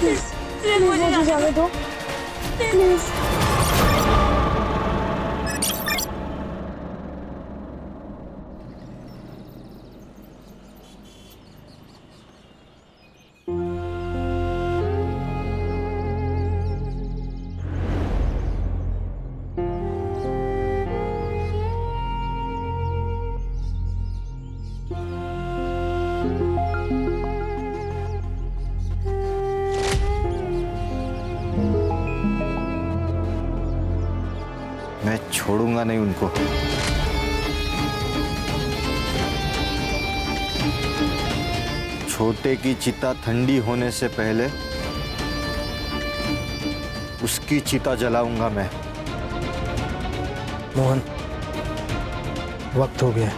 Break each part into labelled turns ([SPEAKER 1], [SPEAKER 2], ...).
[SPEAKER 1] मुझे जाने दो प्लीज।
[SPEAKER 2] मैं छोड़ूंगा नहीं उनको। छोटे की चिता ठंडी होने से पहले उसकी चिता जलाऊंगा मैं।
[SPEAKER 3] मोहन, वक्त हो गया।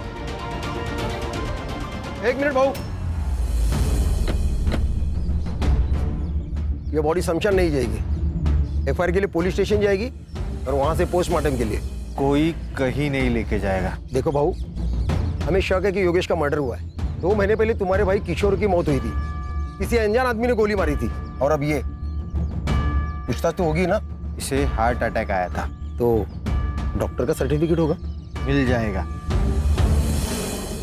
[SPEAKER 4] एक मिनट भाऊ, ये बॉडी शमशान नहीं जाएगी, एफआईआर के लिए पुलिस स्टेशन जाएगी और वहां से पोस्टमार्टम के लिए।
[SPEAKER 2] कोई कहीं नहीं लेके जाएगा।
[SPEAKER 4] देखो भाऊ, हमें शक है कि योगेश का मर्डर हुआ है। 2 महीने पहले तुम्हारे भाई किशोर की मौत हुई थी, किसी अनजान आदमी ने गोली मारी थी। और अब ये पूछताछ तो होगी ना।
[SPEAKER 2] इसे हार्ट अटैक आया था।
[SPEAKER 4] तो डॉक्टर का सर्टिफिकेट होगा?
[SPEAKER 2] मिल जाएगा,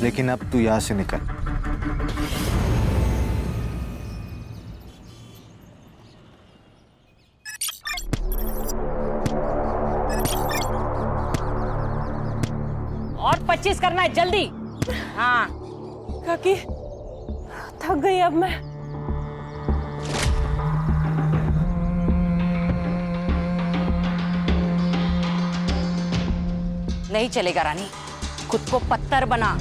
[SPEAKER 2] लेकिन अब तू यहां से निकल।
[SPEAKER 5] और 25 करना है जल्दी। हाँ
[SPEAKER 1] काकी, थक गई अब मैं।
[SPEAKER 5] नहीं चलेगा रानी, खुद को पत्थर बना।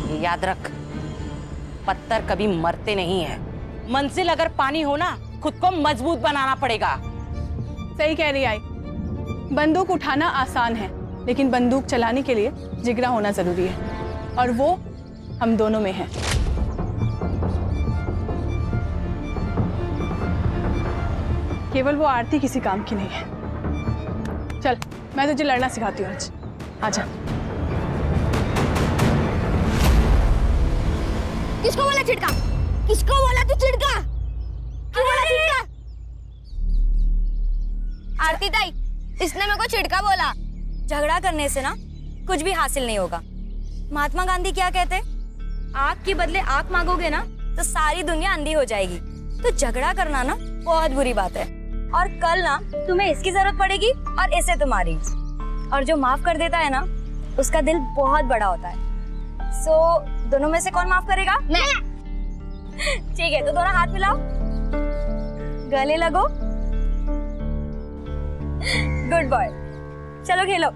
[SPEAKER 5] ये याद रख, पत्थर कभी मरते नहीं है। मंजिल अगर पानी हो ना, खुद को मजबूत बनाना पड़ेगा।
[SPEAKER 6] सही कह रही आई। बंदूक उठाना आसान है, लेकिन बंदूक चलाने के लिए जिगरा होना जरूरी है, और वो हम दोनों में है। केवल वो आरती किसी काम की नहीं है। चल, मैं तुझे लड़ना सिखाती हूँ आज। आजा।
[SPEAKER 1] किसको बोला चिड़का? किसको बोला तू चिड़का? क्यों बोला चिड़का?
[SPEAKER 7] आरती ताई, इसने मेरे को चिड़का बोला। झगड़ा करने से ना कुछ भी हासिल नहीं होगा। महात्मा गांधी क्या कहते? आग के बदले आग मांगोगे ना तो सारी दुनिया अंधी हो जाएगी। तो झगड़ा करना ना बहुत बुरी बात है, और कल ना तुम्हें इसकी जरूरत पड़ेगी और इसे तुम्हारी। और जो माफ कर देता है ना, उसका दिल बहुत बड़ा होता है। सो दोनों में से कौन माफ करेगा?
[SPEAKER 1] मैं।
[SPEAKER 7] ठीक है, तो दोनों हाथ मिलाओ, गले लगो। गुड बॉय, चलो खेलो।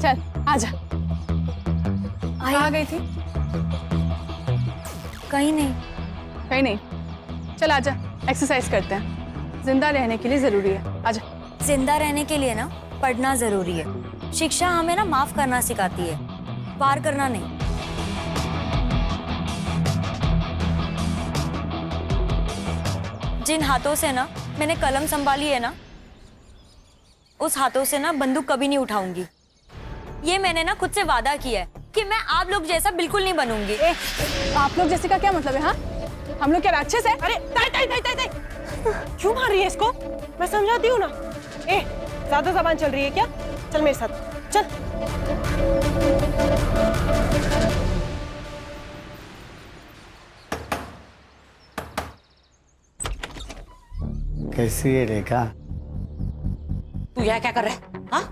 [SPEAKER 6] चल, आजा। आ गई थी?
[SPEAKER 7] कहीं नहीं।
[SPEAKER 6] कहीं नहीं? चल आजा, एक्सरसाइज करते हैं। जिंदा रहने के लिए जरूरी है। आजा।
[SPEAKER 7] जिंदा रहने के लिए ना पढ़ना जरूरी है। शिक्षा हमें ना माफ करना सिखाती है, वार करना नहीं। जिन हाथों से ना मैंने कलम संभाली है ना, उस हाथों से ना बंदूक कभी नहीं उठाऊंगी। ये मैंने ना खुद से वादा किया है कि मैं आप लोग जैसा बिल्कुल नहीं बनूंगी।
[SPEAKER 6] आप लोग जैसे का क्या मतलब है? हाँ, हम लोग क्या राक्षस है?
[SPEAKER 1] अरे ताई ताई ताई ताई ताई, क्यों मार रही है इसको? मैं समझाती हूँ ना। ज्यादा जबान चल रही है क्या? चल मेरे साथ चल।
[SPEAKER 3] कैसी है रेखा?
[SPEAKER 5] तू यहाँ क्या कर रहा है? हाँ?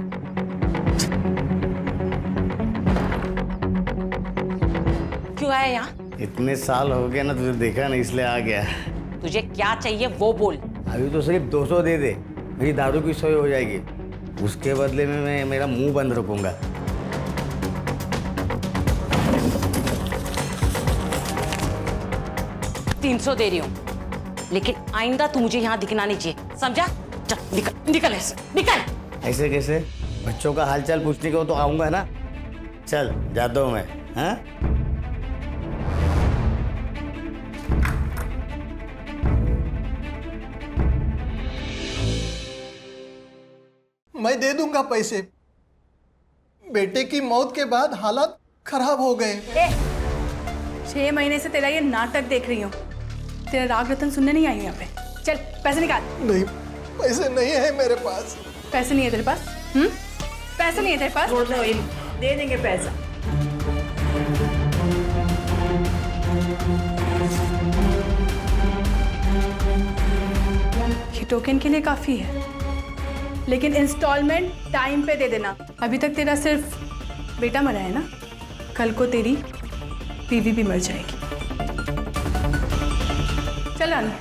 [SPEAKER 5] क्यों आया यहाँ?
[SPEAKER 3] इतने साल हो गए ना, तुझे देखा नहीं इसलिए आ गया।
[SPEAKER 5] तुझे क्या चाहिए वो बोल।
[SPEAKER 3] अभी तो सिर्फ 200 दे दे, मेरी दारू की सोई हो जाएगी। उसके बदले में मैं मेरा मुंह बंद रखूंगा।
[SPEAKER 5] $300 दे रही हूँ, लेकिन आइंदा तू मुझे यहाँ दिखना नहीं चाहिए, समझा? चल निकल, निकल ऐसे, निकल।
[SPEAKER 3] ऐसे कैसे? बच्चों का हालचाल पूछने को तो आऊंगा ना। चल जाता हूँ मैं। हाँ,
[SPEAKER 8] मैं दे दूंगा पैसे। बेटे की मौत के बाद हालात खराब हो गए।
[SPEAKER 6] 6 महीने से तेरा ये नाटक देख रही हूँ। तेरा राग रतन सुनने नहीं आई हूँ यहाँ पे। चल पैसे निकाल।
[SPEAKER 8] नहीं, पैसे नहीं है मेरे पास।
[SPEAKER 6] पैसे नहीं है तेरे पास? पैसे नहीं है तेरे पास?
[SPEAKER 5] दे देंगे पैसा।
[SPEAKER 6] ये टोकन के लिए काफी है, लेकिन इंस्टॉलमेंट टाइम पे दे देना। अभी तक तेरा सिर्फ बेटा मरा है ना, कल को तेरी बीवी भी मर जाएगी। चल रानी।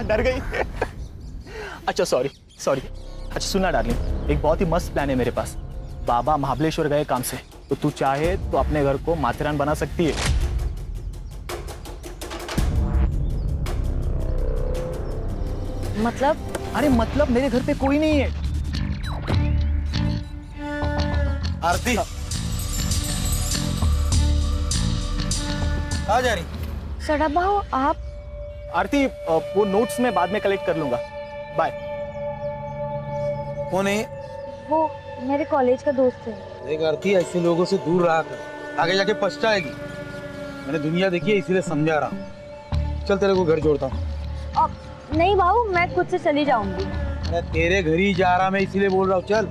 [SPEAKER 9] डर गई। अच्छा सॉरी। अच्छा सुनना डार्लिंग, एक बहुत ही मस्त प्लान है मेरे पास। बाबा महाबलेश्वर गए काम से, तो तू चाहे तो अपने घर को माथेरान बना सकती है।
[SPEAKER 7] मतलब?
[SPEAKER 9] अरे मतलब मेरे घर पे कोई नहीं है।
[SPEAKER 4] आरती आ जा रही।
[SPEAKER 7] सड़ा भाव आप?
[SPEAKER 9] आरती वो नोट्स मैं बाद में कलेक्ट कर लूंगा। बाय।
[SPEAKER 4] कौन है?
[SPEAKER 7] वो मेरे कॉलेज का दोस्त है।
[SPEAKER 10] देख आरती, ऐसे लोगों से दूर रहा कर, आगे जाके पछताएगी। मैंने दुनिया देखी है, इसीलिए समझा रहा हूँ। चल तेरे को घर जोड़ता हूँ।
[SPEAKER 7] नहीं भाऊ, मैं खुद से चली जाऊंगी।
[SPEAKER 10] अरे तेरे घर ही जा रहा मैं, इसीलिए बोल रहा हूँ। चल।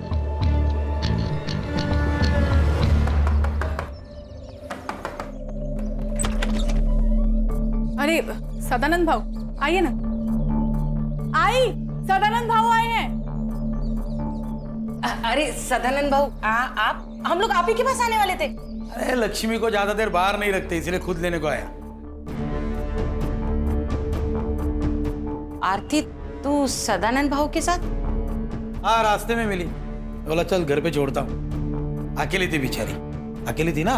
[SPEAKER 6] अरे सदानंद भाऊ आइए ना। सदानंद भाऊ आए हैं।
[SPEAKER 5] अरे सदानंद भाऊ, आप हम लोग आप ही के पास आने वाले थे।
[SPEAKER 10] अरे लक्ष्मी को ज्यादा देर बाहर नहीं रखते, इसलिए खुद लेने को आया।
[SPEAKER 5] आरती, तू सदानंद भाऊ के साथ?
[SPEAKER 10] हाँ, रास्ते में मिली, बोला चल घर पे छोड़ता हूँ। अकेली थी बेचारी, अकेली थी ना।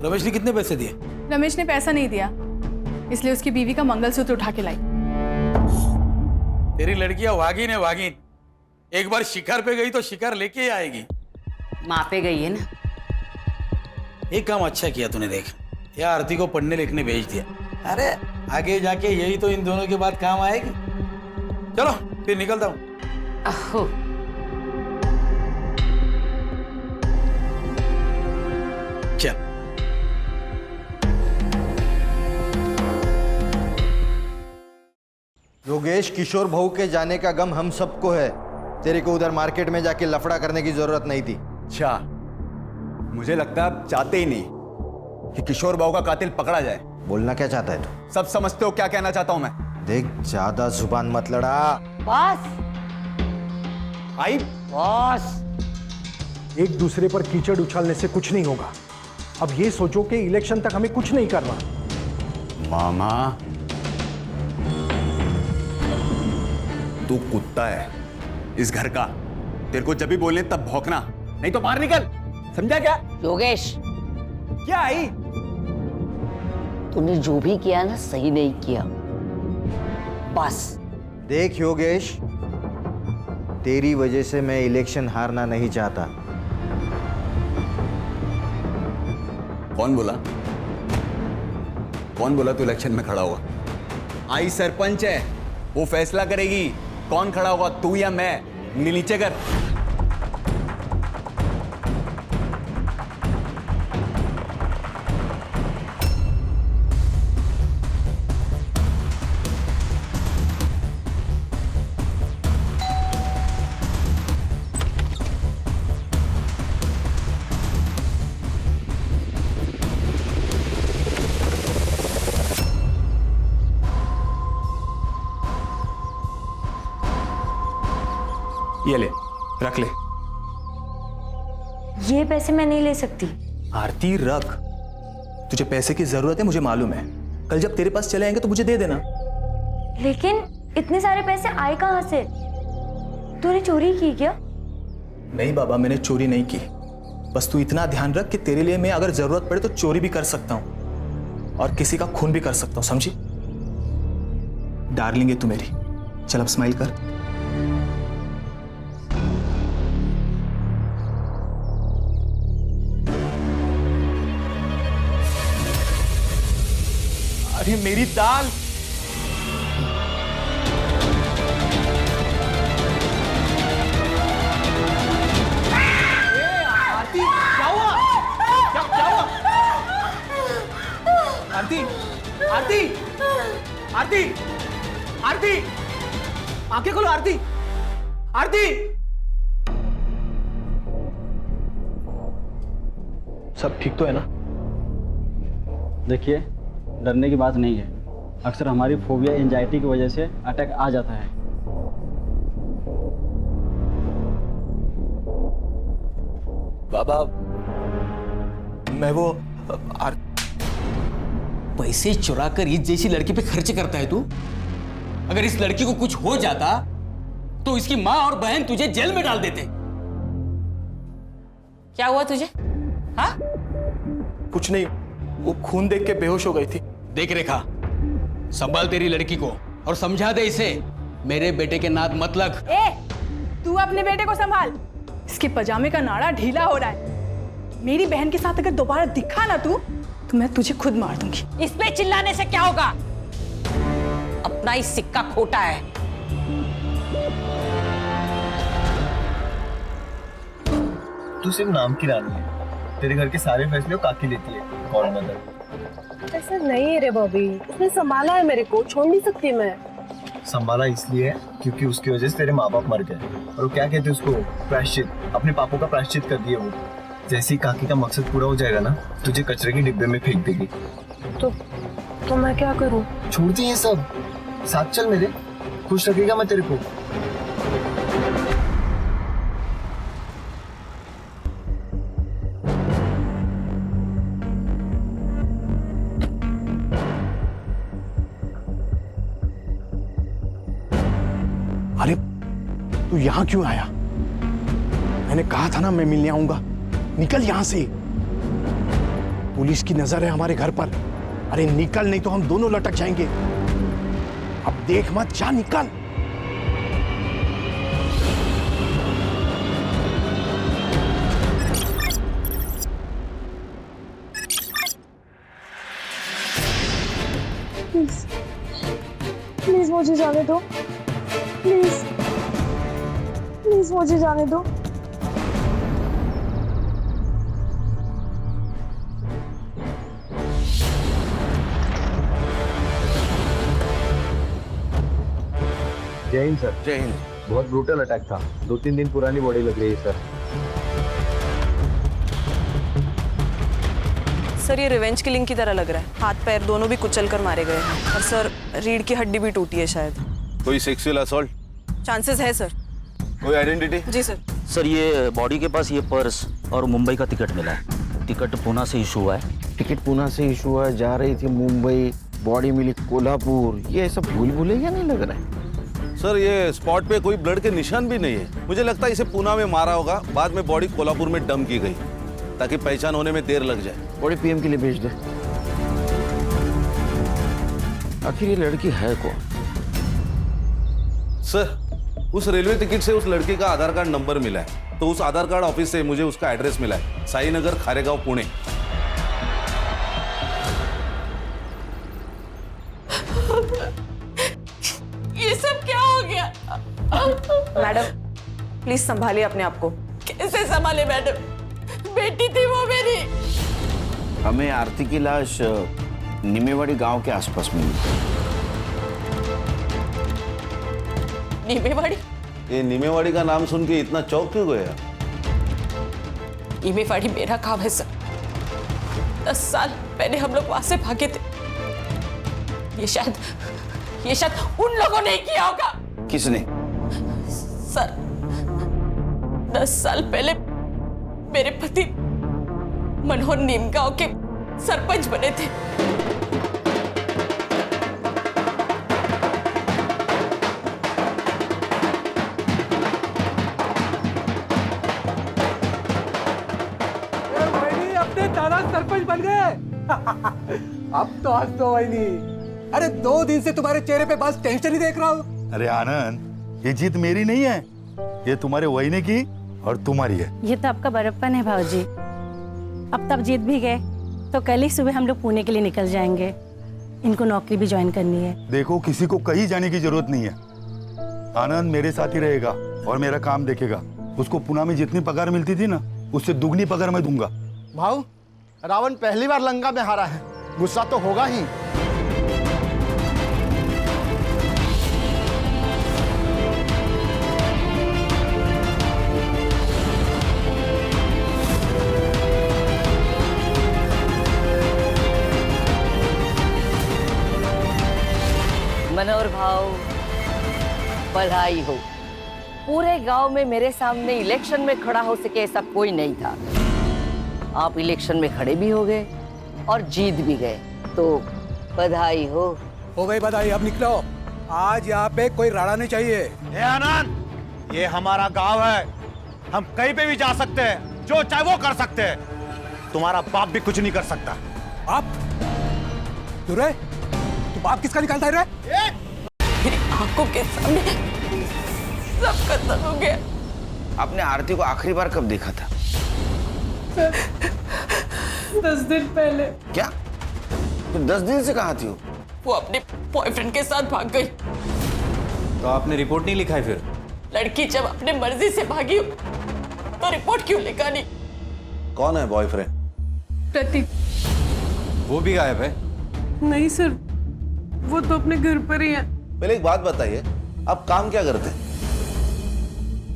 [SPEAKER 10] रमेश ने कितने पैसे दिए?
[SPEAKER 6] रमेश ने पैसा नहीं दिया, इसलिए उसकी बीवी का मंगलसूत्र उठा के लाई।
[SPEAKER 10] तेरी लड़कियां वागिन है, वागिन। एक बार शिकार पे गई तो शिकार लेके ही आएगी।
[SPEAKER 5] माँ पे गई है ना।
[SPEAKER 10] एक काम अच्छा किया तूने, देख या आरती को पढ़ने लिखने भेज दिया। अरे आगे जाके यही तो इन दोनों के बाद काम आएगी। चलो फिर निकलता हूँ।
[SPEAKER 5] अहो,
[SPEAKER 10] चल।
[SPEAKER 2] योगेश, किशोर बहू के जाने का गम हम सबको है। तेरे को उधर मार्केट में जाके लफड़ा करने की जरूरत नहीं थी।
[SPEAKER 11] अच्छा, मुझे लगता है आप चाहते ही नहीं कि किशोर बाबू का कातिल पकड़ा जाए।
[SPEAKER 2] बोलना क्या चाहता है तू?
[SPEAKER 11] सब समझते हो क्या कहना चाहता हूं मैं।
[SPEAKER 2] देख, ज्यादा जुबान मत लड़ा।
[SPEAKER 5] बॉस।
[SPEAKER 11] आई
[SPEAKER 5] बॉस।
[SPEAKER 12] एक दूसरे पर कीचड़ उछालने से कुछ नहीं होगा। अब ये सोचो कि इलेक्शन तक हमें कुछ नहीं करना।
[SPEAKER 11] मामा, तू कुत्ता है इस घर का। तेरे को जब भी बोलने तब भौंकना, नहीं तो बाहर निकल। समझा क्या?
[SPEAKER 5] योगेश,
[SPEAKER 11] क्या आई?
[SPEAKER 5] तूने जो भी किया ना, सही नहीं किया। बस।
[SPEAKER 2] देख योगेश, तेरी वजह से मैं इलेक्शन हारना नहीं चाहता।
[SPEAKER 11] कौन बोला? कौन बोला तू इलेक्शन में खड़ा होगा? आई सरपंच है, वो फैसला करेगी कौन खड़ा होगा, तू या मैं। उंगली नीचे कर।
[SPEAKER 9] ये ले, रख ले।
[SPEAKER 7] ये पैसे मैं नहीं ले सकती।
[SPEAKER 9] आरती रख, तुझे पैसे की जरूरत है, मुझे मालूम है। कल जब तेरे पास चले आएंगे तो मुझे दे देना।
[SPEAKER 7] लेकिन इतने सारे पैसे आए कहाँ से? तूने चोरी की क्या?
[SPEAKER 9] नहीं बाबा, मैंने चोरी नहीं की। बस तू इतना ध्यान रख कि तेरे लिए मैं अगर जरूरत पड़े तो चोरी भी कर सकता हूं और किसी का खून भी कर सकता हूं, समझी? डार्लिंग है तू मेरी। चल अब स्माइल कर। अरे मेरी दाल। आरती क्या हुआ? क्या हुआ? आरती आरती आरती आरती आंखें खोलो आरती। आरती सब ठीक तो है ना?
[SPEAKER 13] देखिए, डरने की बात नहीं है। अक्सर हमारी फोबिया एंजाइटी की वजह से अटैक आ जाता है।
[SPEAKER 9] बाबा मैं वो
[SPEAKER 10] पैसे चुरा कर इस जैसी लड़की पे खर्च करता है तू? अगर इस लड़की को कुछ हो जाता तो इसकी माँ और बहन तुझे जेल में डाल देते।
[SPEAKER 5] क्या हुआ तुझे? हाँ?
[SPEAKER 9] कुछ नहीं, वो खून देख के बेहोश हो गई थी।
[SPEAKER 10] देख रेखा, संभाल तेरी लड़की को और समझा दे इसे मेरे बेटे के नाद मत लग।
[SPEAKER 6] तू अपने बेटे को संभाल। इसके पजामे का नाड़ा ढीला हो रहा है। मेरी बहन के साथ अगर दोबारा दिखा ना तू, तो मैं तुझे खुद मार दूंगी।
[SPEAKER 5] इस पे चिल्लाने से क्या होगा? अपना ही सिक्का खोटा है।
[SPEAKER 14] तू सिर्फ नाम की रानी है। तेरे घर के सारे फैसले काकी लेती है। कौन मदर?
[SPEAKER 1] ऐसा नहीं है रे बॉबी, उसने संभाला है मेरे को, छोड़ नहीं सकती मैं।
[SPEAKER 14] संभाला इसलिए है क्योंकि उसकी वजह से तेरे माँ बाप मर गए और वो क्या कहते हैं उसको, प्रायश्चित। अपने पापों का प्रायश्चित कर दिए वो। जैसे ही काकी का मकसद पूरा हो जाएगा ना, तुझे कचरे के डिब्बे में फेंक देगी।
[SPEAKER 1] तो मैं क्या करूं?
[SPEAKER 14] छोड़ दी ये सब, साथ चल मेरे, खुश रखेगा मैं तेरे को।
[SPEAKER 12] अरे तू यहां क्यों आया? मैंने कहा था ना मैं मिलने आऊंगा। निकल यहां से। पुलिस की नजर है हमारे घर पर। अरे निकल, नहीं तो हम दोनों लटक जाएंगे। अब देख मत, जा निकल।
[SPEAKER 1] प्लीज मुझे जाने दो। प्लीज प्लीज मुझे जाने दो।
[SPEAKER 14] जय हिंद सर।
[SPEAKER 2] जय हिंद।
[SPEAKER 14] बहुत ब्रूटल अटैक था। 2-3 दिन पुरानी बॉडी लग रही है सर।
[SPEAKER 15] सर ये रिवेंज किलिंग की तरह लग रहा है। हाथ पैर दोनों भी कुचल कर मारे गए हैं और सर रीढ़ की हड्डी भी टूटी है शायद।
[SPEAKER 2] कोई सेक्सुअल असॉल्ट?
[SPEAKER 15] चांसेस है सर।
[SPEAKER 2] कोई आइडेंटिटी?
[SPEAKER 15] जी सर।
[SPEAKER 13] सर ये बॉडी के पास ये पर्स और मुंबई का टिकट मिला है। टिकट पूना से इशू हुआ है।
[SPEAKER 3] टिकट पूना से इशू हुआ, जा रही थी मुंबई, बॉडी मिली कोल्हापुर। ये सब भूल भुलैया नहीं लग रहा है
[SPEAKER 2] सर। ये स्पॉट पे कोई ब्लड के निशान भी नहीं है। मुझे लगता है इसे पूना में मारा होगा, बाद में बॉडी कोल्हापुर में डंप की गई ताकि पहचान होने में देर लग जाए।
[SPEAKER 3] बॉडी पीएम के लिए भेज दे। आखिर ये लड़की है कौन?
[SPEAKER 2] सर उस रेलवे टिकट से उस लड़की का आधार कार्ड नंबर मिला है, तो उस आधार कार्ड ऑफिस से मुझे उसका एड्रेस मिला है, साई नगर, खारेगांव, पुणे।
[SPEAKER 5] ये सब क्या हो गया?
[SPEAKER 15] मैडम प्लीज संभालिए अपने आप को।
[SPEAKER 5] कैसे संभाले मैडम? बेटी थी वो मेरी।
[SPEAKER 3] हमें आरती की लाश निमेवाड़ी गांव के आसपास मिली।
[SPEAKER 5] नीमेवाड़ी?
[SPEAKER 2] ये नीमेवाड़ी का नाम सुन के इतना चौंक क्यों गया?
[SPEAKER 5] नीमेवाड़ी मेरा गांव है सर। 10 साल पहले हम लोग वहां से भागे थे। ये शायद उन लोगों ने किया होगा।
[SPEAKER 3] किसने?
[SPEAKER 5] सर 10 साल पहले मेरे पति मनोहर नीमगांव के सरपंच बने थे।
[SPEAKER 12] अपने दादा सरपंच बन गए। अब तो हंस दो वहीनी।
[SPEAKER 8] अरे 2 दिन से तुम्हारे चेहरे पे बस टेंशन ही देख रहा हूँ।
[SPEAKER 12] अरे आनंद, ये जीत मेरी नहीं है, ये तुम्हारे वहीने की और तुम्हारी है।
[SPEAKER 16] ये तो आपका बड़प्पन है भाऊजी। अब तब जीत भी गए तो कल ही सुबह हम लोग पुणे के लिए निकल जाएंगे। इनको नौकरी भी ज्वाइन करनी है।
[SPEAKER 12] देखो, किसी को कहीं जाने की जरूरत नहीं है। आनंद मेरे साथ ही रहेगा और मेरा काम देखेगा। उसको पुणे में जितनी पगार मिलती थी ना, उससे दुगनी पगार मैं दूंगा।
[SPEAKER 8] भाऊ, रावण पहली बार लंका में हारा है, गुस्सा तो होगा ही।
[SPEAKER 17] मनोहर भाव, बधाई हो। पूरे गांव में मेरे सामने इलेक्शन में खड़ा हो सके ऐसा कोई नहीं था। आप इलेक्शन में खड़े भी हो गए और जीत भी गए, तो बधाई हो।
[SPEAKER 8] गई बधाई, अब निकलो। आज यहाँ पे कोई राड़ा नहीं चाहिए।
[SPEAKER 18] हे आनंद, ये हमारा गांव है, हम कहीं पे भी जा सकते हैं, जो चाहे वो कर सकते हैं। तुम्हारा बाप भी कुछ नहीं कर सकता।
[SPEAKER 8] आप दुरे, तू बाप किसका निकालता है रे?
[SPEAKER 5] मेरी आंखों के सामने सब खत्म हो गया।
[SPEAKER 3] आपने आरती को आखिरी बार कब देखा था?
[SPEAKER 5] 10 दिन पहले।
[SPEAKER 3] क्या? तो 10 दिन से कहाँ थी
[SPEAKER 5] वो अपने बॉयफ्रेंड के साथ भाग गई।
[SPEAKER 11] तो आपने रिपोर्ट नहीं लिखा है फिर?
[SPEAKER 5] लड़की जब अपने मर्जी से भागी तो रिपोर्ट क्यों लिखा नहीं?
[SPEAKER 2] कौन है बॉयफ्रेंड?
[SPEAKER 6] प्रतीक।
[SPEAKER 11] वो भी गायब है?
[SPEAKER 15] नहीं सर, वो तो अपने घर पर ही है।
[SPEAKER 2] पहले एक बात बताइए, आप काम क्या करते हैं?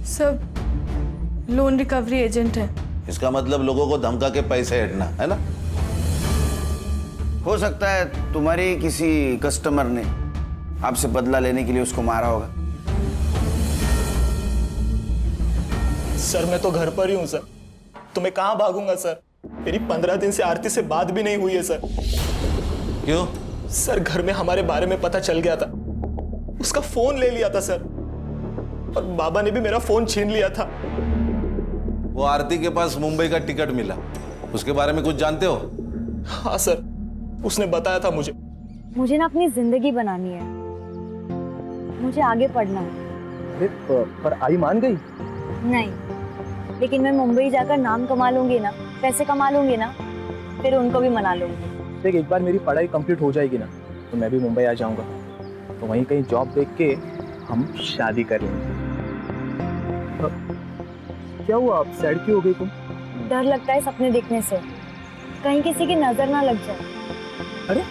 [SPEAKER 6] सब लोन रिकवरी एजेंट है।
[SPEAKER 2] इसका मतलब लोगों को धमका के पैसे हटना है ना?
[SPEAKER 3] हो सकता है तुम्हारे किसी कस्टमर ने आपसे बदला लेने के लिए उसको मारा होगा।
[SPEAKER 9] सर मैं तो घर पर ही हूँ सर, तो मैं कहाँ भागूंगा सर? मेरी 15 दिन से आरती से बात भी नहीं हुई है सर।
[SPEAKER 2] क्यों?
[SPEAKER 9] सर घर में हमारे बारे में पता चल गया था, उसका फोन ले लिया था सर, और बाबा ने भी मेरा फोन छीन लिया था।
[SPEAKER 2] वो आरती के पास मुंबई का टिकट मिला, उसके बारे में कुछ जानते हो?
[SPEAKER 9] हाँ सर, उसने बताया था मुझे।
[SPEAKER 7] मुझे ना अपनी जिंदगी बनानी है, मुझे आगे पढ़ना है।
[SPEAKER 9] पर आई मान गई?
[SPEAKER 7] नहीं, लेकिन मैं मुंबई जाकर नाम कमा लूंगी ना, पैसे कमा लूंगी ना, फिर उनको भी मना लूंगी।
[SPEAKER 9] देख, एक बार मेरी पढ़ाई कंप्लीट हो जाएगी ना, तो मैं भी मुंबई आ जाऊंगा, तो वहीं कहीं जॉब देख के हम शादी कर लेंगे। क्या हुआ, आप सैड क्यों हो गई तुम?
[SPEAKER 7] डर लगता है सपने देखने से, कहीं किसी की नजर ना लग जाए।
[SPEAKER 9] अरे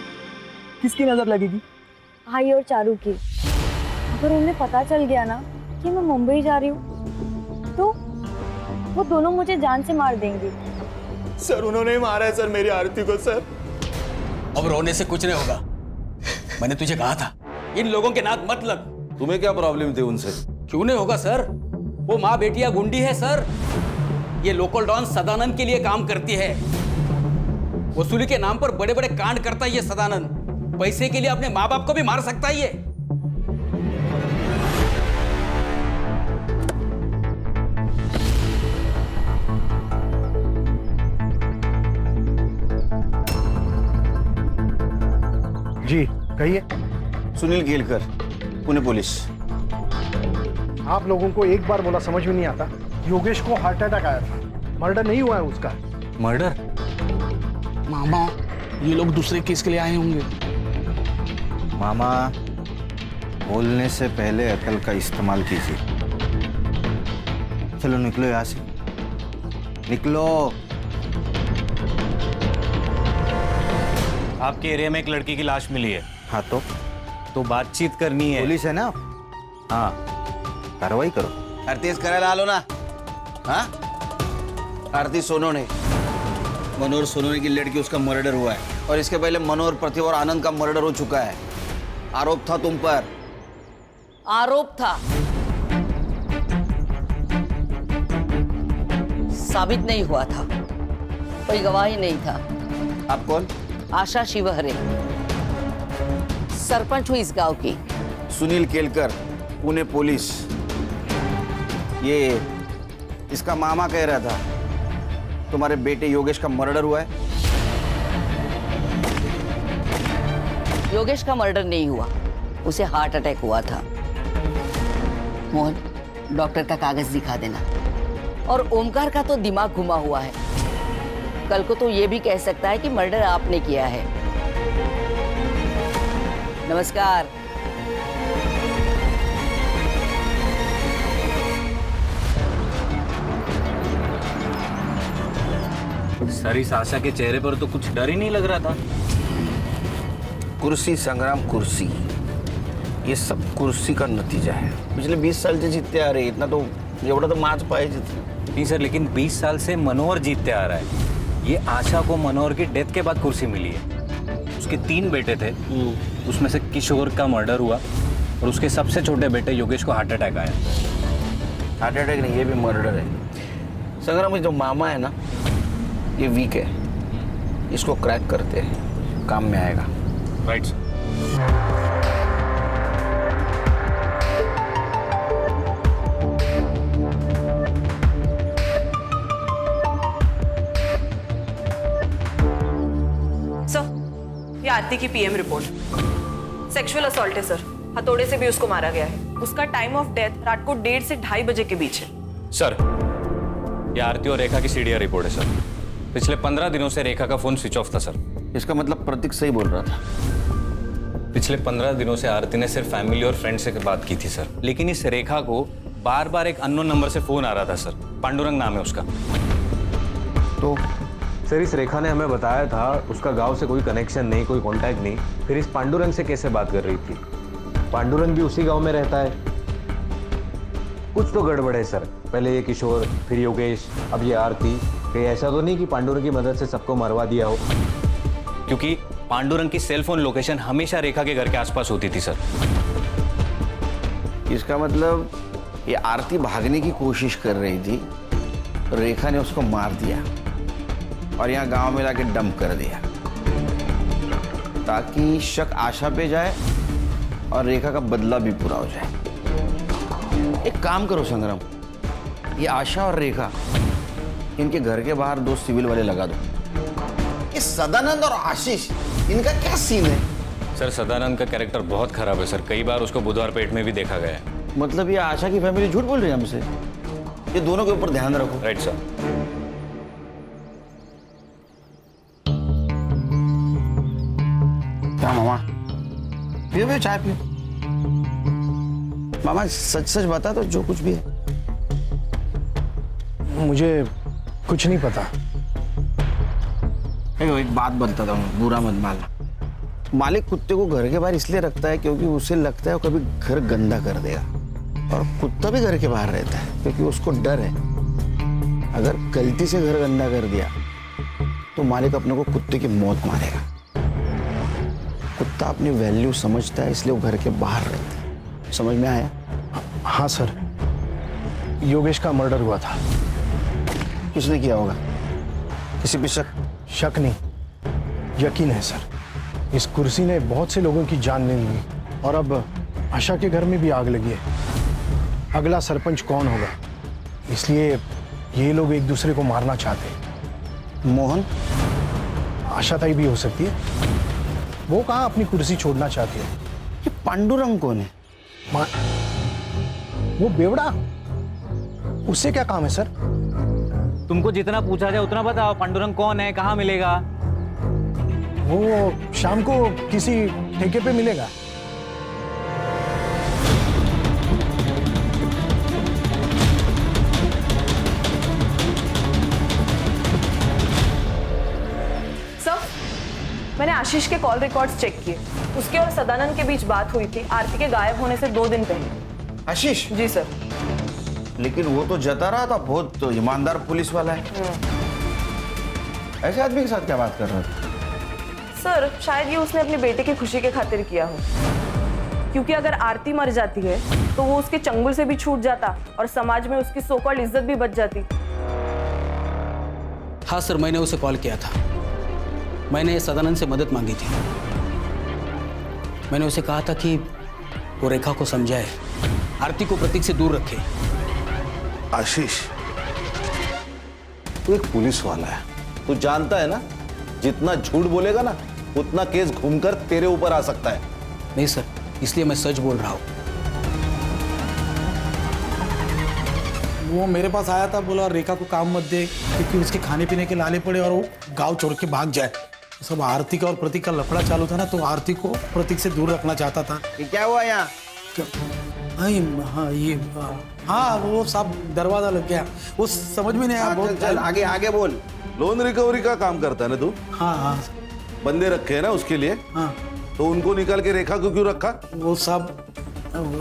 [SPEAKER 9] किसकी नजर लगेगी?
[SPEAKER 7] भाई और चारू की। अगर उन्हें पता चल गया ना कि मैं मुंबई जा रही हूँ, तो वो दोनों मुझे जान से मार देंगे।
[SPEAKER 9] सर उन्होंने मारा है सर मेरी आरती को सर।
[SPEAKER 10] अब रोने से कुछ नहीं होगा, मैंने तुझे कहा था इन लोगों के नाक मत लग।
[SPEAKER 2] तुम्हें क्या प्रॉब्लम थी उनसे?
[SPEAKER 10] क्यों नहीं होगा सर, वो माँ बेटिया गुंडी है सर। ये लोकल डॉन सदानंद के लिए काम करती है, वसूली के नाम पर बड़े बड़े कांड करता है ये सदानंद। पैसे के लिए अपने माँ बाप को भी मार सकता है ये।
[SPEAKER 12] जी कहिए।
[SPEAKER 3] सुनील केलकर, पुणे पुलिस।
[SPEAKER 12] आप लोगों को एक बार बोला समझ में नहीं आता? योगेश को हार्ट अटैक आया था, मर्डर नहीं हुआ है उसका।
[SPEAKER 10] मर्डर?
[SPEAKER 12] मामा, ये लोग दूसरे केस के लिए आए होंगे।
[SPEAKER 3] मामा, बोलने से पहले अकल का इस्तेमाल कीजिए। चलो निकलो यहाँ से, निकलो।
[SPEAKER 11] आपके एरिया में एक लड़की की लाश मिली है।
[SPEAKER 3] हाँ
[SPEAKER 11] तो बातचीत करनी है।
[SPEAKER 3] पुलिस है ना? हाँ, कार्रवाई करो। आरती करायला आलो ना? हाँ, आरती सोनोने, मनोहर सोनोने की लड़की, उसका मर्डर हुआ है। और इसके पहले मनोहर, प्रतिभा और आनंद का मर्डर हो चुका है। आरोप था तुम पर।
[SPEAKER 17] आरोप था, साबित नहीं हुआ था, कोई गवाही नहीं था।
[SPEAKER 3] आप कौन?
[SPEAKER 17] आशा शिवहरे, सरपंच हुई इस गांव की।
[SPEAKER 3] सुनील केलकर, पुणे पुलिस। ये इसका मामा कह रहा था तुम्हारे बेटे योगेश का मर्डर हुआ है।
[SPEAKER 17] योगेश का मर्डर नहीं हुआ, उसे हार्ट अटैक हुआ था। मोहन, डॉक्टर का कागज दिखा देना। और ओमकार का तो दिमाग घुमा हुआ है, कल को तो ये भी कह सकता है कि मर्डर आपने किया है। नमस्कार।
[SPEAKER 13] सर, इस आशा के चेहरे पर तो कुछ डर ही नहीं लग रहा था।
[SPEAKER 3] कुर्सी संग्राम, कुर्सी, ये सब कुर्सी का नतीजा है। पिछले 20 साल से जीतते आ रहे, इतना तो एवढा तो माच पाहिजे।
[SPEAKER 13] नहीं सर, लेकिन 20 साल से मनोहर जीतते आ रहा है। ये आशा को मनोहर की डेथ के बाद कुर्सी मिली है। उसके 3 बेटे थे, उसमें से किशोर का मर्डर हुआ और उसके सबसे छोटे बेटे योगेश को हार्ट अटैक आया।
[SPEAKER 3] हार्ट अटैक नहीं, ये भी मर्डर है। संग्राम, जो मामा है ना, ये वीक है, इसको क्रैक करते हैं, काम में आएगा।
[SPEAKER 13] Right sir.
[SPEAKER 15] ये आरती की पीएम रिपोर्ट। सेक्सुअल असॉल्ट है सर, हथौड़े से भी उसको मारा गया है। उसका टाइम ऑफ डेथ रात को 1:30 से 2:30 बजे के बीच है।
[SPEAKER 19] सर, ये आरती और रेखा की सीडीआर रिपोर्ट है सर। पिछले 15 दिनों से रेखा का फोन स्विच ऑफ था सर।
[SPEAKER 3] इसका मतलब प्रतीक सही बोल रहा था।
[SPEAKER 19] पिछले 15 दिनों से आरती ने सिर्फ फैमिली और फ्रेंड से बात की थी सर, लेकिन इस रेखा को बार बार एक अननोन नंबर से फोन आ रहा था सर। पांडुरंग नाम है उसका।
[SPEAKER 20] तो सर, इस रेखा ने हमें बताया था उसका गांव से कोई कनेक्शन नहीं, कोई कांटेक्ट नहीं, फिर इस पांडुरंग से कैसे बात कर रही थी? पांडुरंग भी उसी गांव में रहता है। कुछ तो गड़बड़ है सर। पहले ये किशोर, फिर योगेश, अब ये आरती। कहीं ऐसा तो नहीं कि पांडुरंग की मदद से सबको मरवा दिया हो?
[SPEAKER 19] क्योंकि पांडुरंग की सेल फोन लोकेशन हमेशा रेखा के घर के आसपास होती थी सर।
[SPEAKER 3] इसका मतलब ये आरती भागने की कोशिश कर रही थी, रेखा ने उसको मार दिया और यहाँ गांव में लाके डंप कर दिया ताकि शक आशा पे जाए और रेखा का बदला भी पूरा हो जाए। एक काम करो संग्राम, ये आशा और रेखा, इनके घर के बाहर 2 सिविल वाले लगा दो। ये सदानंद और आशीष, इनका क्या सीन है?
[SPEAKER 19] सर, सदानंद का कैरेक्टर बहुत खराब है सर। कई बार उसको बुधवार पेट में भी देखा गया है।
[SPEAKER 3] मतलब ये आशा की फैमिली झूठ बोल रही है हमसे? ये दोनों के ऊपर ध्यान रखो।
[SPEAKER 19] Right sir.
[SPEAKER 3] क्या मामा, पियो चाय पियो। मामा सच सच बता तो, जो कुछ भी है।
[SPEAKER 12] मुझे कुछ नहीं पता।
[SPEAKER 3] एक बात बताता हूँ, बुरा मत मानना। मालिक कुत्ते को घर के बाहर इसलिए रखता है क्योंकि उसे लगता है वो कभी घर गंदा कर देगा, और कुत्ता भी घर के बाहर रहता है क्योंकि उसको डर है अगर गलती से घर गंदा कर दिया तो मालिक अपने को कुत्ते की मौत मारेगा। कुत्ता अपनी वैल्यू समझता है, इसलिए वो घर के बाहर रहता है। समझ में आया?
[SPEAKER 12] हाँ सर, योगेश का मर्डर हुआ था।
[SPEAKER 3] किसने किया होगा? किसी पे शक?
[SPEAKER 12] शक नहीं, यकीन है सर। इस कुर्सी ने बहुत से लोगों की जान ले ली और अब आशा के घर में भी आग लगी है। अगला सरपंच कौन होगा, इसलिए ये लोग एक दूसरे को मारना चाहते हैं।
[SPEAKER 3] मोहन?
[SPEAKER 12] आशा ताई भी हो सकती है। वो कहाँ अपनी कुर्सी छोड़ना चाहती है।
[SPEAKER 3] ये पांडुरंग कौन है?
[SPEAKER 12] वो बेवड़ा, उससे क्या काम है सर?
[SPEAKER 13] तुमको जितना पूछा जाए उतना बताओ। पांडुरंग कौन है, कहाँ मिलेगा?
[SPEAKER 12] वो शाम को किसी ठेके पे मिलेगा।
[SPEAKER 15] सर, मैंने आशीष के कॉल रिकॉर्ड्स चेक किए। उसके और सदानंद के बीच बात हुई थी आरती के गायब होने से 2 दिन पहले।
[SPEAKER 3] आशीष?
[SPEAKER 15] जी सर।
[SPEAKER 3] लेकिन वो तो जता रहा था, बहुत तो ईमानदार पुलिस वाला है। ऐसे आदमी के साथ क्या बात कर रहा था?
[SPEAKER 15] सर, शायद ये उसने अपने बेटे की खुशी के खातिर किया हो, क्योंकि अगर आरती मर जाती है तो वो उसके चंगुल से भी छूट जाता और समाज में उसकी सो कॉल्ड इज्जत भी बच जाती।
[SPEAKER 10] हाँ सर, मैंने उसे कॉल किया था। मैंने सदानंद से मदद मांगी थी। मैंने उसे कहा था कि वो रेखा को समझाए, आरती को प्रतीक से दूर रखे।
[SPEAKER 2] आशीष, तू एक पुलिस वाला है, तू जानता है ना, जितना झूठ बोलेगा ना उतना केस घूमकर तेरे ऊपर आ सकता है।
[SPEAKER 10] नहीं सर, इसलिए मैं सच बोल रहा हूँ।
[SPEAKER 8] वो मेरे पास आया था, बोला रेखा को काम मत दे क्योंकि उसके खाने पीने के लाले पड़े और वो गांव छोड़ के भाग जाए। सब आरती का और प्रतीक का लफड़ा चालू था ना, तो आरती को प्रतीक से दूर रखना चाहता था।
[SPEAKER 3] ये क्या हुआ यहाँ?
[SPEAKER 8] हाँ वो सब दरवाजा लग गया, वो समझ में नहीं आया। बहुत
[SPEAKER 3] चल आगे आगे बोल।
[SPEAKER 2] लोन रिकवरी का काम करता है ना तू?
[SPEAKER 8] हाँ हाँ।
[SPEAKER 2] बंदे रखे हैं ना उसके लिए?
[SPEAKER 8] हाँ।
[SPEAKER 2] तो उनको निकाल के रेखा को क्यों रखा?
[SPEAKER 8] वो सब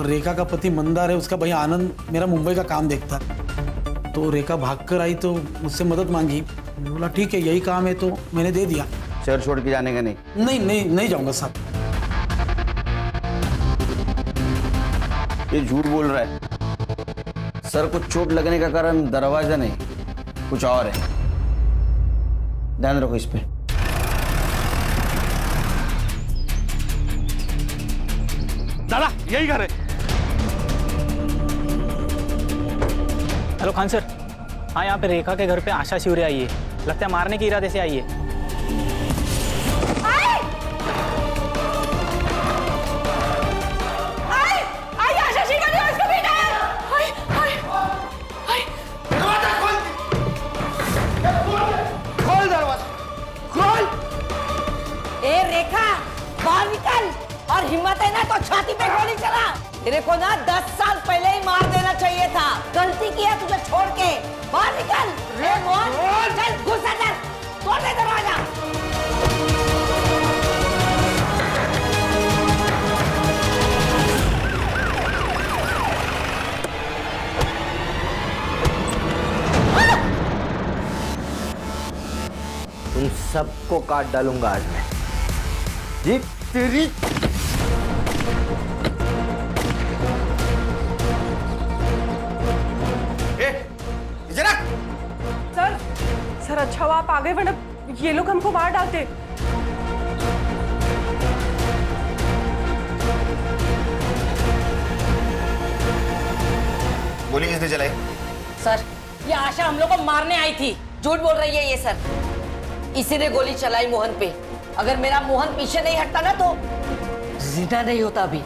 [SPEAKER 8] रेखा का पति मंदार है, उसका भैया आनंद मेरा मुंबई का काम देखता है। तो रेखा भागकर आई तो मुझसे मदद मांगी, बोला ठीक है यही काम है, तो मैंने दे दिया।
[SPEAKER 3] शहर छोड़ के जाने का नहीं?
[SPEAKER 8] नहीं जाऊंगा साहब।
[SPEAKER 3] ये झूठ बोल रहा है। सर को चोट लगने का कारण दरवाजा नहीं, कुछ और है। ध्यान रखो इस पे।
[SPEAKER 9] दादा यही घर है। हेलो खान सर, हाँ यहाँ पे रेखा के घर पे आशा शिवरे आई है, लगता है मारने के इरादे से आई है।
[SPEAKER 3] खोल दरवाजा, खोल।
[SPEAKER 17] ए रेखा, बाहर निकल, और हिम्मत है ना तो छाती पे गोली चला। तेरे को ना 10 साल पहले ही मार देना चाहिए था, गलती किया तुझे छोड़ के। बाहर निकल रे मोहन, चल घुस अंदर, तोड़ दे दरवाजा।
[SPEAKER 14] तुम सबको काट डालूंगा आज मैं। जी तेरी
[SPEAKER 15] सर अच्छा हुआ आप आ गए, वरना ये लोग हमको मार डालते।
[SPEAKER 3] गोली किसने चलाई?
[SPEAKER 17] सर ये आशा हम लोग को मारने आई थी। झूठ बोल रही है ये सर, इसी ने गोली चलाई मोहन पे। अगर मेरा मोहन पीछे नहीं हटता ना तो जिंदा नहीं होता अभी।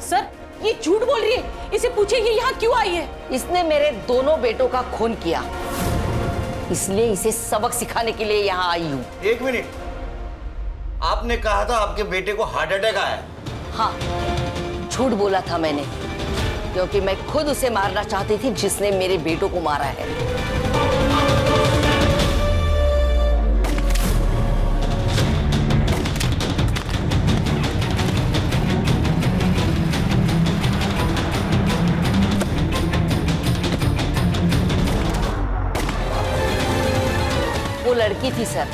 [SPEAKER 5] सर ये झूठ बोल रही है, इसे पूछिए ये यहाँ क्यों आई है।
[SPEAKER 17] इसने मेरे दोनों बेटों का खून किया, इसलिए इसे सबक सिखाने के लिए यहाँ आई हूँ।
[SPEAKER 3] एक मिनट, आपने कहा था आपके बेटे को हार्ट अटैक आया?
[SPEAKER 17] हाँ झूठ बोला था मैंने, क्योंकि मैं खुद उसे मारना चाहती थी जिसने मेरे बेटों को मारा है। वो लड़की थी सर,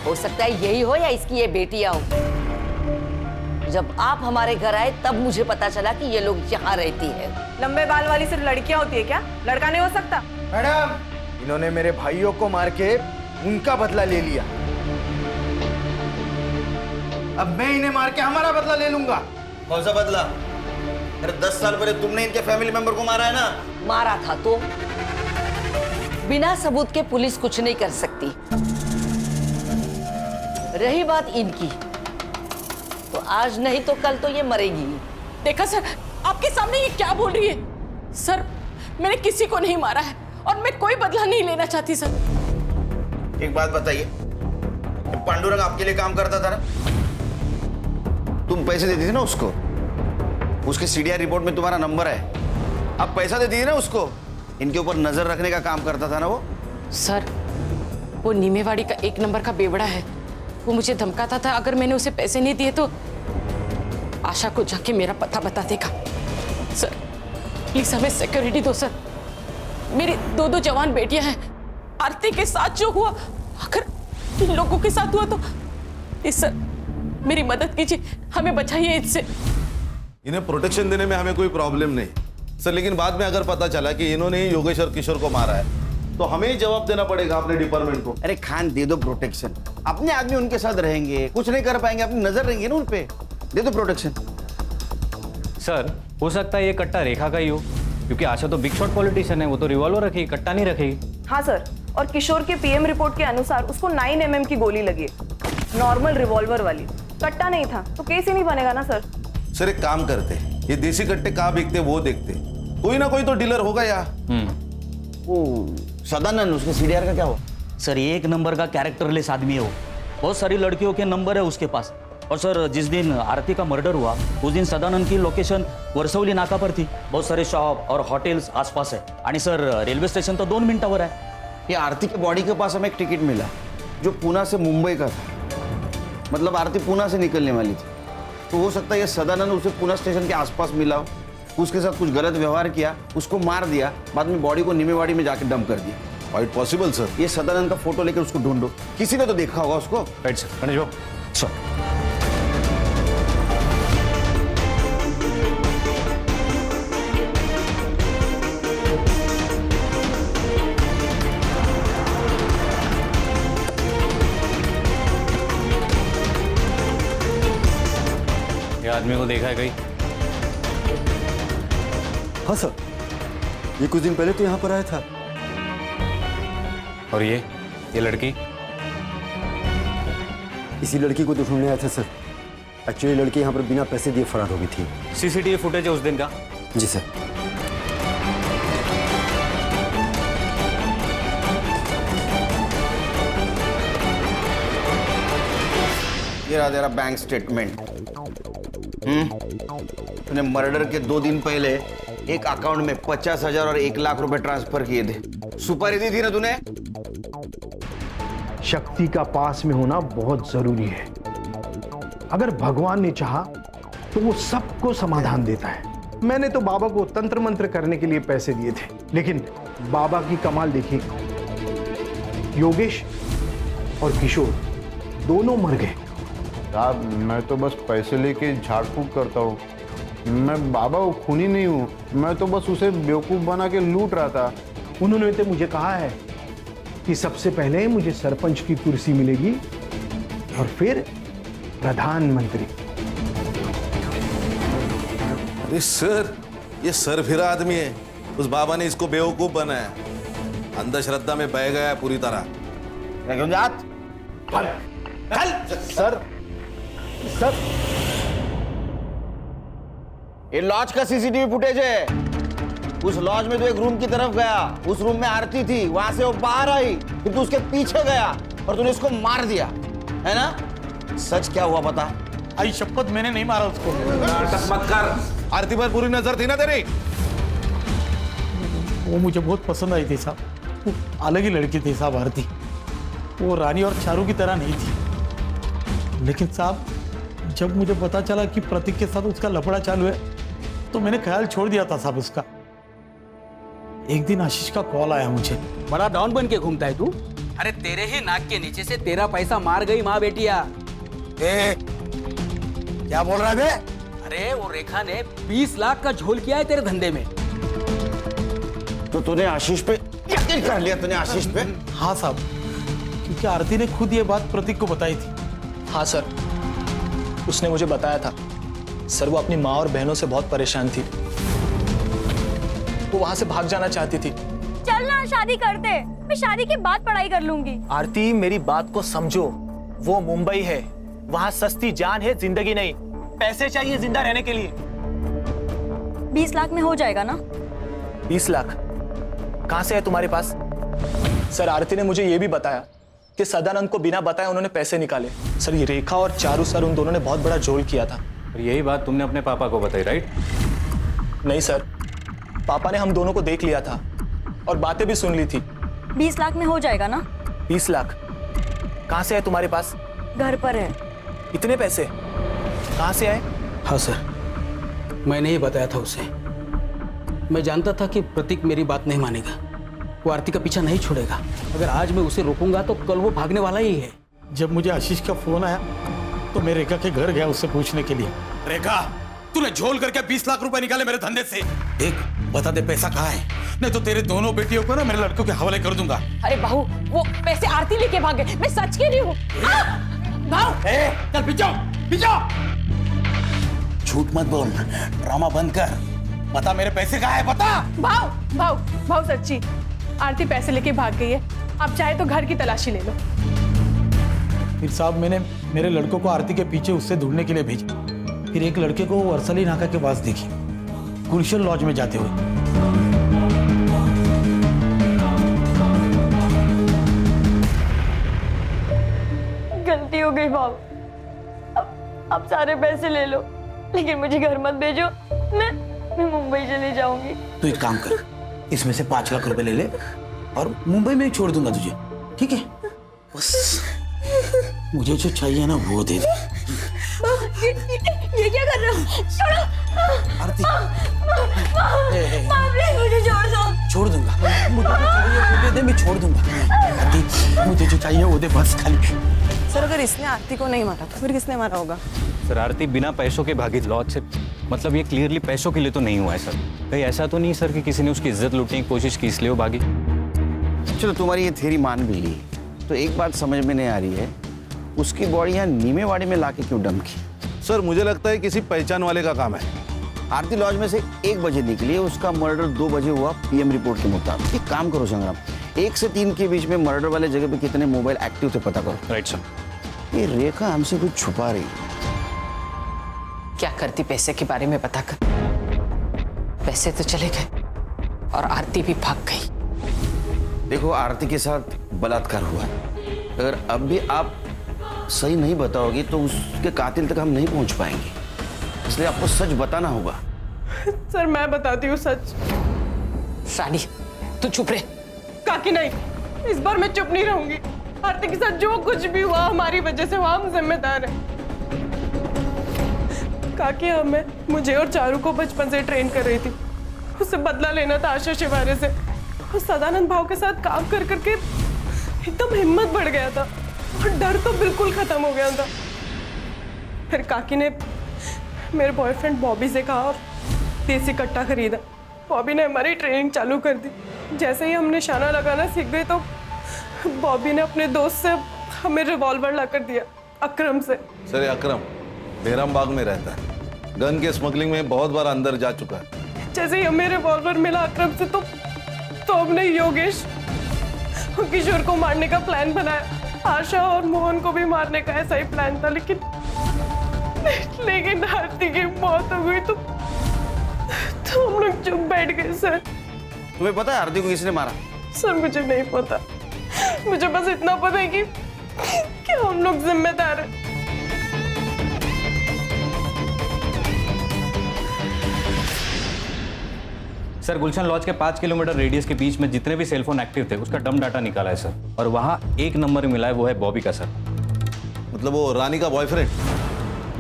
[SPEAKER 17] हो सकता है यही हो या इसकी ये बेटियां हो। जब आप हमारे घर आए तब मुझे पता चला कि ये लोग यहाँ रहती है।
[SPEAKER 15] लंबे बाल वाली सिर्फ लड़कियां होती है क्या? लड़का नहीं हो सकता?
[SPEAKER 14] मैडम, इन्होंने मेरे भाइयों को मार के उनका बदला ले लिया, अब मैं इन्हें मार के हमारा बदला ले लूंगा।
[SPEAKER 3] कौन सा बदला? अरे 10 साल पहले तुमने इनके फैमिली मेंबर को मारा है ना?
[SPEAKER 17] मारा था तो बिना सबूत के पुलिस कुछ नहीं कर सकती। रही बात इनकी, तो आज नहीं तो कल तो ये मरेगी।
[SPEAKER 5] देखा सर, आपके सामने ये क्या बोल रही है। सर मैंने किसी को नहीं मारा है और मैं कोई बदला नहीं लेना चाहती सर।
[SPEAKER 3] एक बात बताइए, पांडुरंग आपके लिए काम करता था ना? तुम पैसे देती थी ना उसको, उसके सीडीआर रिपोर्ट में तुम्हारा नंबर है, आप पैसा देती थी ना उसको, इनके ऊपर नजर रखने का काम करता था ना वो?
[SPEAKER 5] सर वो नीमेवाड़ी का 1 नंबर का बेवड़ा है, वो मुझे धमकाता था अगर मैंने उसे पैसे नहीं दिए तो आशा को जाके मेरा पता बता देगा। सर प्लीज हमें सिक्योरिटी दो सर, मेरी 2 जवान बेटियां हैं। आरती के साथ जो हुआ अगर इन लोगों के साथ हुआ तो प्लीज सर मेरी मदद कीजिए, हमें बचाइए इनसे।
[SPEAKER 2] इन्हें प्रोटेक्शन देने में हमें कोई प्रॉब्लम नहीं सर, लेकिन बाद में अगर पता चला कि इन्होंने ही योगेश और किशोर को मारा है तो हमें ही जवाब देना पड़ेगा अपने डिपार्टमेंट को।
[SPEAKER 3] अरे खान दे दो प्रोटेक्शन, अपने आदमी उनके साथ रहेंगे, कुछ नहीं कर पाएंगे, अपनी नजर रहेंगे ना उन पे, दे दो प्रोटेक्शन।
[SPEAKER 19] सर हो सकता है ये कट्टा रेखा का ही हो, क्योंकि आशा तो बिग शॉट पॉलिटिशियन है, वो तो रिवॉल्वर रखेगी, कट्टा नहीं रखेगी।
[SPEAKER 15] हाँ सर, और किशोर के पीएम रिपोर्ट के अनुसार उसको 9 mm की गोली लगी है। नॉर्मल रिवॉल्वर वाली, कट्टा नहीं था तो केस ही नहीं बनेगा ना सर।
[SPEAKER 2] सर एक काम करते, ये देसी कट्टे कहाँ बिकते वो देखते, कोई ना कोई तो डीलर होगा यहाँ।
[SPEAKER 3] वो सदानंद, उसके सीडीआर का क्या हुआ?
[SPEAKER 10] सर ये एक नंबर का कैरेक्टरलेस आदमी है वो, बहुत सारी लड़कियों के नंबर है उसके पास। और सर जिस दिन आरती का मर्डर हुआ उस दिन सदानंद की लोकेशन वरसवली नाका पर थी, बहुत सारे शॉप और होटल्स आसपास है, आणि सर रेलवे स्टेशन तो 2 मिनटावर है।
[SPEAKER 3] ये आरती के बॉडी के पास हमें एक टिकट मिला जो पूना से मुंबई का था, मतलब आरती पूना से निकलने वाली थी। तो हो सकता है ये सदानंद उसे पूना स्टेशन के आसपास मिला हो, उसके साथ कुछ गलत व्यवहार किया, उसको मार दिया, बाद में बॉडी को निमेवाड़ी में जाकर डंप कर दिया।
[SPEAKER 2] Quite possible sir.
[SPEAKER 3] ये सदानंद का फोटो लेकर उसको ढूंढो, किसी ने तो देखा होगा उसको।
[SPEAKER 20] राइट सर, गणेश बाबू।
[SPEAKER 3] सर
[SPEAKER 19] ये आदमी को देखा है कहीं?
[SPEAKER 14] हाँ सर, ये कुछ दिन पहले तो यहाँ पर आया था।
[SPEAKER 19] और ये लड़की?
[SPEAKER 14] इसी लड़की को तो ढूंढने आया था सर। एक्चुअली लड़की यहाँ पर बिना पैसे दिए फरार हो गई थी।
[SPEAKER 19] सीसीटीवी फुटेज है उस दिन का?
[SPEAKER 14] जी सर।
[SPEAKER 3] ये रहा तेरा बैंक स्टेटमेंट। तूने मर्डर के 2 दिन पहले एक अकाउंट में 50,000 और 1 लाख रुपए ट्रांसफर किए थे। सुपारी दी थी ना तूने?
[SPEAKER 12] शक्ति का पास में होना बहुत जरूरी है। अगर भगवान ने चाहा तो वो सबको समाधान देता है। मैंने तो बाबा को तंत्र मंत्र करने के लिए पैसे दिए थे, लेकिन बाबा की कमाल देखिए, योगेश और किशोर दोनों मर गए।
[SPEAKER 20] साहब मैं तो बस पैसे लेके झाड़ फूक करता हूँ, मैं बाबा वो खूनी नहीं हूँ, मैं तो बस उसे बेवकूफ़ बना के लूट रहा था।
[SPEAKER 12] उन्होंने तो मुझे कहा है कि सबसे पहले मुझे सरपंच की कुर्सी मिलेगी और फिर प्रधानमंत्री।
[SPEAKER 2] अरे सर, ये सर फिरा आदमी है, उस बाबा ने इसको बेवकूफ बनाया, अंधश्रद्धा में बह गया पूरी तरह।
[SPEAKER 3] सर सर ये लॉज का सीसीटीवी फुटेज है। उस लॉज में तो एक रूम की तरफ गया, उस रूम में आरती थी, वहां से वो बाहर आई, फिर तू उसके पीछे गया और तूने उसको मार दिया, है ना? सच क्या हुआ बता?
[SPEAKER 8] आई शपथ, मैंने नहीं मारा उसको।
[SPEAKER 2] नाटक मत कर, आरती पर पूरी नजर थी ना तेरी।
[SPEAKER 8] वो मुझे बहुत पसंद आई थी साहब, वो अलग ही लड़की थी साहब आरती, वो रानी और चारू की तरह नहीं थी। लेकिन साहब जब मुझे पता चला कि प्रतीक के साथ उसका लफड़ा चालू है तो मैंने ख्याल छोड़ दिया था साहब उसका। एक दिन आशीष का कॉल आया मुझे।
[SPEAKER 10] बड़ा डॉन बन के घूमता है तू? अरे तेरे ही नाक के नीचे से तेरा पैसा मार गई माँ बेटिया।
[SPEAKER 8] क्या बोल रहा है बे?
[SPEAKER 10] अरे वो रेखा ने 20 लाख का झोल किया है तेरे धंधे में।
[SPEAKER 3] तो तूने आशीष पे यकीन कर लिया? तूने आशीष पे?
[SPEAKER 8] हाँ साहब, क्योंकि आरती ने खुद ये बात प्रतीक को बताई थी।
[SPEAKER 9] हाँ सर, उसने मुझे बताया था। सर वो अपनी माँ और बहनों से बहुत परेशान थी, वो वहां से भाग जाना चाहती थी।
[SPEAKER 7] चल ना शादी करते, मैं शादी के बाद पढ़ाई कर लूंगी।
[SPEAKER 9] आरती मेरी बात को समझो, वो मुंबई है, वहां सस्ती जान है, जिंदगी नहीं। पैसे चाहिए जिंदा रहने के लिए।
[SPEAKER 7] 20 लाख में हो जाएगा ना?
[SPEAKER 9] 20 लाख कहां से है तुम्हारे पास? सर आरती ने मुझे ये भी बताया कि सदानंद को बिना बताए उन्होंने पैसे निकाले। सर ये रेखा और चारू सर, उन दोनों ने बहुत बड़ा झोल किया था।
[SPEAKER 19] और यही बात तुमने अपने पापा को बताई, राइट?
[SPEAKER 9] नहीं सर, पापा ने हम दोनों को देख लिया था और बातें भी सुन ली थी।
[SPEAKER 7] 20 लाख में हो जाएगा ना?
[SPEAKER 9] 20 लाख कहां से है तुम्हारे पास?
[SPEAKER 7] घर पर है।
[SPEAKER 9] इतने पैसे कहां से आए?
[SPEAKER 10] हाँ सर, मैंने ही बताया था उसे। मैं जानता था कि प्रतीक मेरी बात नहीं मानेगा, वो आरती का पीछा नहीं छोड़ेगा। अगर आज मैं उसे रोकूंगा तो कल वो भागने वाला ही है।
[SPEAKER 8] जब मुझे आशीष का फोन आया तो मैं रेखा के घर गया उससे पूछने के लिए।
[SPEAKER 18] रेखा, तूने झोल करके 20 लाख रुपए निकाले मेरे धंधे से। एक बता दे पैसा कहाँ है, नहीं तो तेरे दोनों बेटियों को ना मेरे लड़कों के हवाले कर दूंगा।
[SPEAKER 5] अरे बहू, वो पैसे आरती लेके भागे, मैं सच कह रही हूँ।
[SPEAKER 18] चल पीछो पीछो। झूठ मत बोल, ड्रामा बंद कर, बता मेरे पैसे कहाँ है, बता।
[SPEAKER 6] भाव सच्ची, आरती पैसे लेके भाग गई है। आप चाहे तो घर की तलाशी ले लो।
[SPEAKER 8] फिर साहब मैंने मेरे लड़कों को आरती के पीछे उससे ढूंढने के लिए भेजा। फिर एक लड़के को वो अरसली नाका के पास देखी, गुलशन लॉज में जाते हुए।
[SPEAKER 15] गलती हो गई बाबू, अब सारे पैसे ले लो, लेकिन मुझे घर मत भेजो। मैं मुंबई चली जाऊंगी।
[SPEAKER 8] तो एक काम कर, इसमें से 5 लाख रुपए ले ले और मुंबई में ही छोड़ दूंगा तुझे, ठीक है? बस मुझे जो चाहिए ना वो दे दे।
[SPEAKER 15] ये क्या कर रहे हो? छोड़ो
[SPEAKER 8] आरती,
[SPEAKER 15] मुझे छोड़ दो।
[SPEAKER 8] छोड़ दूंगा, मुझे जो चाहिए वो दे दे, मैं छोड़ दूंगा। आरती, मुझे जो चाहिए वो दे बस खाली।
[SPEAKER 1] सर अगर इसने आरती को नहीं मारा तो फिर किसने मारा होगा?
[SPEAKER 19] सर आरती बिना पैसों के भागी लॉज से, मतलब ये क्लियरली पैसों के लिए तो नहीं हुआ है सर। कहीं ऐसा तो नहीं सर कि किसी ने उसकी इज्जत लूटने की कोशिश की इसलिए वो भागी?
[SPEAKER 3] चलो तुम्हारी ये थ्योरी मान भी ली, तो एक बात समझ में नहीं आ रही है, उसकी बॉडी यहाँ नीमेवाड़ी में लाके क्यों डंप की?
[SPEAKER 2] सर मुझे लगता है किसी पहचान वाले का काम है।
[SPEAKER 3] आरती लॉज में से 1 बजे निकली है, उसका मर्डर 2 बजे हुआ पीएम रिपोर्ट के मुताबिक। एक काम करो संग्राम, 1 से 3 के बीच में मर्डर वाले जगह पे कितने मोबाइल एक्टिव थे पता करो।
[SPEAKER 19] Right sir.
[SPEAKER 3] ये रेखा हमसे कुछ छुपा रही है।
[SPEAKER 5] क्या करती पैसे के बारे में पता कर। पैसे तो चले गए और आरती भी भाग गई।
[SPEAKER 3] देखो आरती के साथ बलात्कार हुआ है, अगर अब भी आप सही नहीं बताओगी तो उसके कातिल तक हम नहीं पहुंच पाएंगे, इसलिए आपको सच बताना होगा।
[SPEAKER 1] सर मैं बताती हूँ सच।
[SPEAKER 5] रानी तू चुप रहे।
[SPEAKER 1] काकी नहीं, इस बार मैं चुप नहीं रहूंगी। आरती के साथ जो कुछ भी हुआ हमारी वजह से हुआ, हम जिम्मेदार हैं। काकी हमें, मुझे और चारू को बचपन से ट्रेन कर रही थी, उससे बदला लेना था आशा शिवारे से। उस सदानंद भाव के साथ काम कर करके एकदम हिम्मत बढ़ गया था और डर तो बिल्कुल खत्म हो गया था। फिर काकी ने मेरे बॉयफ्रेंड बॉबी से कहा और देसी कट्टा खरीदा। बॉबी ने हमारी ट्रेनिंग चालू कर दी। जैसे ही हम निशाना लगाना सीख गए तो बॉबी ने अपने दोस्त से हमें रिवॉल्वर ला कर दिया, अकरम से।
[SPEAKER 2] सर अकरम बेरम बाग में रहता है, गन के स्मगलिंग में बहुत बार अंदर जा चुका है।
[SPEAKER 1] जैसे ही हमें रिवॉल्वर मिला अकरम से तो हमने योगेश और किशोर को मारने का प्लान बनाया। आशा और मोहन को भी मारने का ऐसा ही प्लान था, लेकिन आरती की मौत हो गई तो हम लोग चुप बैठ गए। सर
[SPEAKER 3] तुम्हें पता है आरती को किसने मारा?
[SPEAKER 1] सर मुझे नहीं पता, मुझे बस इतना पता है कि हम लोग जिम्मेदार हैं।
[SPEAKER 19] सर गुलशन लॉज के 5 किलोमीटर रेडियस के बीच में जितने भी सेलफोन एक्टिव थे उसका डम डाटा निकाला है सर, और वहाँ 1 नंबर मिला है, वो है बॉबी का सर।
[SPEAKER 2] मतलब वो रानी का बॉयफ्रेंड?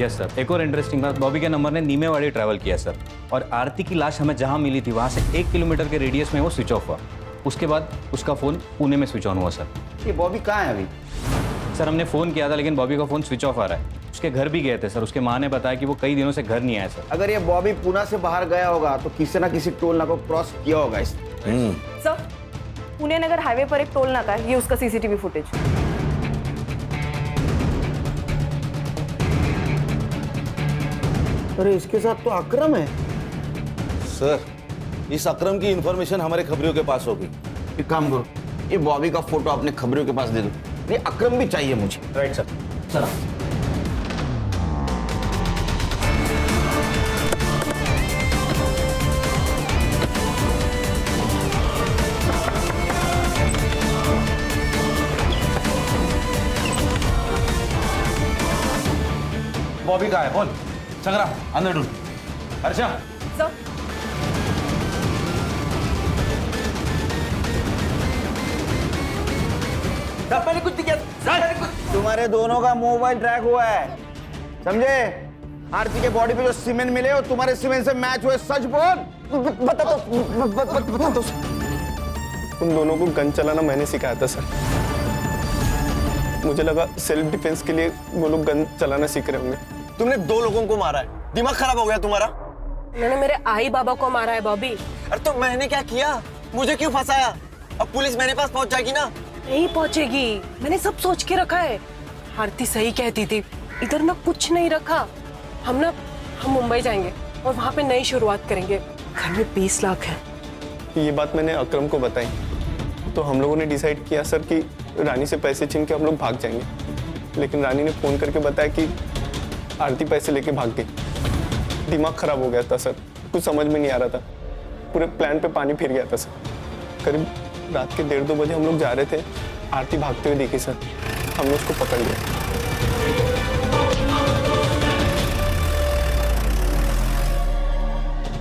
[SPEAKER 19] Yes sir. एक और इंटरेस्टिंग बात, बॉबी के नंबर ने नीमेवाड़ी ट्रैवल किया सर, और आरती की लाश हमें जहाँ मिली थी वहाँ से 1 किलोमीटर के रेडियस में वो स्विच ऑफ हुआ। उसके बाद उसका फ़ोन पुणे में स्विच ऑन हुआ सर।
[SPEAKER 3] ये बॉबी कहाँ है अभी?
[SPEAKER 19] सर हमने फ़ोन किया था लेकिन बॉबी का फ़ोन स्विच ऑफ आ रहा है। उसके घर भी गए थे सर, उसके माँ ने बताया कि वो कई दिनों से घर नहीं आया सर।
[SPEAKER 3] अगर ये बॉबी पुणे से बाहर गया होगा तो किसी ना किसी टोल नाका को क्रॉस किया होगा इसने।
[SPEAKER 15] सर पुणे नगर हाईवे पर एक टोल नाका है, ये उसका सीसीटीवी फुटेज।
[SPEAKER 3] अरे इसके साथ तो अकरम है।
[SPEAKER 2] सर इस अकरम की इंफॉर्मेशन हमारे खबरियों के पास होगी।
[SPEAKER 3] एक काम करो, ये बॉबी का फोटो अपने खबरियों के पास दे दो, ये अकरम भी चाहिए मुझे।
[SPEAKER 19] Right sir.
[SPEAKER 3] चलो
[SPEAKER 2] बॉबी कहाँ है बोल। संग्राम अंदर ढूंढ। अर्षा
[SPEAKER 15] सर
[SPEAKER 3] मैंने कुछ किया, तुम्हारे दोनों का मोबाइल ट्रैक हुआ है, समझे? आरती के बॉडी पे जो सीमेंट मिले और तुम्हारे सीमेंट से मैच हुए, सच बोल। बता दो।
[SPEAKER 14] उन दोनों को गन चलाना मैंने सिखाया था सर। मुझे लगा सेल्फ डिफेंस के लिए वो लोग गन चलाना सीख रहे होंगे। तुमने 2 लोगों को मारा है, दिमाग खराब हो गया तुम्हारा?
[SPEAKER 1] मैंने मेरे आई बाबा को मारा है बॉबी।
[SPEAKER 14] अरे तो मैंने क्या किया? मुझे क्यों फंसाया? अब पुलिस मेरे पास पहुंच जाएगी ना?
[SPEAKER 1] नहीं पहुंचेगी, मैंने सब सोच के रखा है। आरती सही कहती थी, इधर ना कुछ नहीं रखा। हम मुंबई जाएंगे और वहाँ पे नई शुरुआत करेंगे। घर में 20 लाख है।
[SPEAKER 14] ये बात मैंने अकरम को बताई तो हम लोगों ने डिसाइड किया सर कि रानी से पैसे छीन के हम लोग भाग जाएंगे। लेकिन रानी ने फोन करके बताया कि आरती पैसे लेके भाग गई। दिमाग खराब हो गया था सर, कुछ समझ में नहीं आ रहा था, पूरे प्लान पे पानी फिर गया था सर। करीब रात के 1:30-2 बजे हम लोग जा रहे थे, आरती भागते हुए दिखी सर, हमने उसको पकड़ लिया।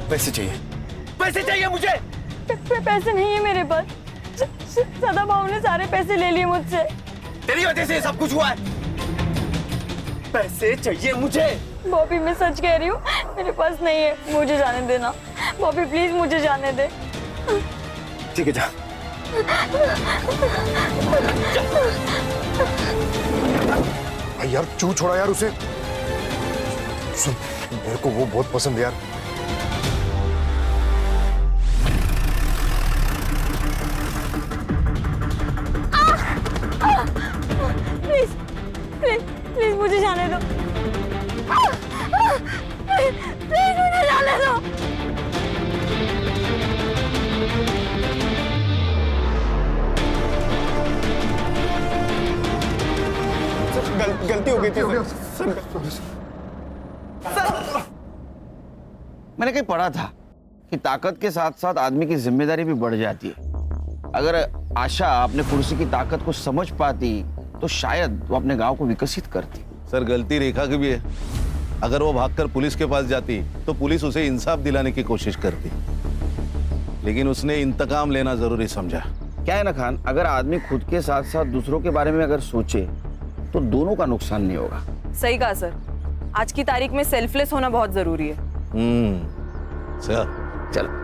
[SPEAKER 11] पैसे चाहिए, पैसे चाहिए मुझे।
[SPEAKER 7] पैसे नहीं है मेरे पास, सदा भाव ने सारे पैसे ले लिए मुझसे।
[SPEAKER 11] तेरी वजह से सब कुछ हुआ है। पैसे चाहिए मुझे।
[SPEAKER 7] बॉबी मैं सच कह रही हूँ, मेरे पास नहीं है, मुझे जाने देना बॉबी, प्लीज मुझे जाने दे।
[SPEAKER 11] ठीक है जा।
[SPEAKER 12] भाई यार क्यों छोड़ा यार उसे? सुन, मेरे को वो बहुत पसंद है यार।
[SPEAKER 7] प्लीज प्लीज प्लीज मुझे जाने दो, प्लीज मुझे जाने दो।
[SPEAKER 14] गलती हो गई थी सर।
[SPEAKER 3] मैंने कहीं पढ़ा था कि ताकत के साथ साथ आदमी की जिम्मेदारी भी बढ़ जाती है। अगर आशा अपने कुर्सी की ताकत को समझ पाती तो शायद वो अपने गांव को विकसित करती।
[SPEAKER 2] सर गलती रेखा की भी है। अगर वो भागकर पुलिस के पास जाती तो पुलिस उसे इंसाफ दिलाने की कोशिश करती, लेकिन उसने इंतकाम लेना जरूरी समझा।
[SPEAKER 3] क्या है ना खान, अगर आदमी खुद के साथ साथ दूसरों के बारे में अगर सोचे तो दोनों का नुकसान नहीं होगा।
[SPEAKER 15] सही कहा सर, आज की तारीख में सेल्फलेस होना बहुत जरूरी है।
[SPEAKER 2] सर
[SPEAKER 3] चलो।